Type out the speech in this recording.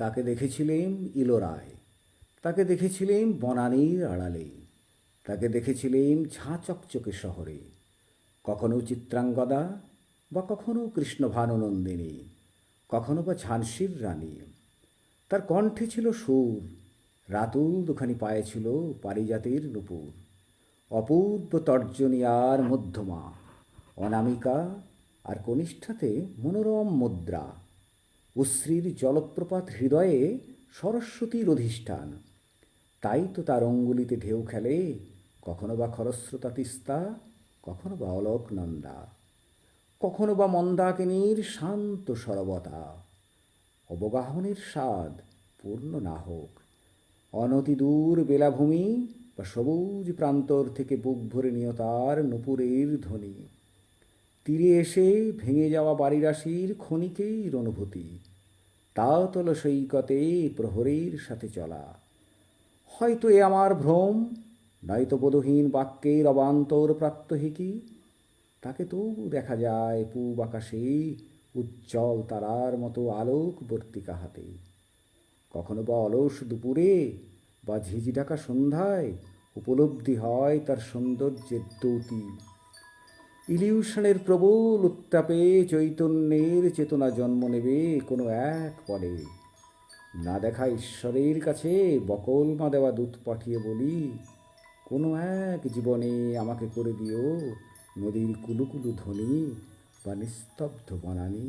তাকে দেখেছিলেন ইলোরায়, তাকে দেখেছিলেন বনানীর আড়ালে, তাকে দেখেছিলেন ঝাঁ চকচকে শহরে, কখনো চিত্রাঙ্গদা বা কখনো কৃষ্ণভানুনন্দিনী, কখনো বা ঝানসির রানী। তার কণ্ঠে ছিল সুর, রাতুল দুখানি পায়ে ছিল পারিজাতের নূপুর, অপূর্ব তর্জনী আর মধ্যমা, অনামিকা আর কনিষ্ঠাতে মনোরম মুদ্রা, উশ্রীর জলপ্রপাত হৃদয়ে সরস্বতীর অধিষ্ঠান। তাই তো তার অঙ্গুলিতে ঢেউ খেলে, কখনো বা খরস্রোতা তিস্তা, কখনো বা অলোকনন্দা, কখনো বা মন্দাকিনীর শান্ত সরবতা। অবগাহনের স্বাদ পূর্ণ না হোক, অনতিদূর বেলাভূমি বা সবুজ প্রান্তর থেকে বুক ভরে নিয়ে তার নূপুরের ধ্বনি। তীরে এসে ভেঙে যাওয়া বাড়িরাশির ক্ষণিকের অনুভূতি, তাতল সৈকতে প্রহরীর সাথে চলা। হয়তো এ আমার ভ্রম, নয়তো বোধহীন বাক্যের অবান্তর প্রাত্যহিকী। তাকে তবু দেখা যায় পূব আকাশে উজ্জ্বল তারার মতো আলোকবর্তিকা হাতে। কখনো বা অলস দুপুরে বা ঝিঝি ঢাকা সন্ধ্যায় উপলব্ধি হয় তার সৌন্দর্যের দ্যৌতি। ইলিউশনের প্রবল উত্তাপে চৈতন্যের চেতনা জন্ম নেবে কোনো এক পরে। না দেখা ঈশ্বরের কাছে বকলমা দেওয়া দূত পাঠিয়ে বলি, কোনো এক জীবনে আমাকে করে দিও নদীর কুলুকুলু ধ্বনি বা নিস্তব্ধ বনানী।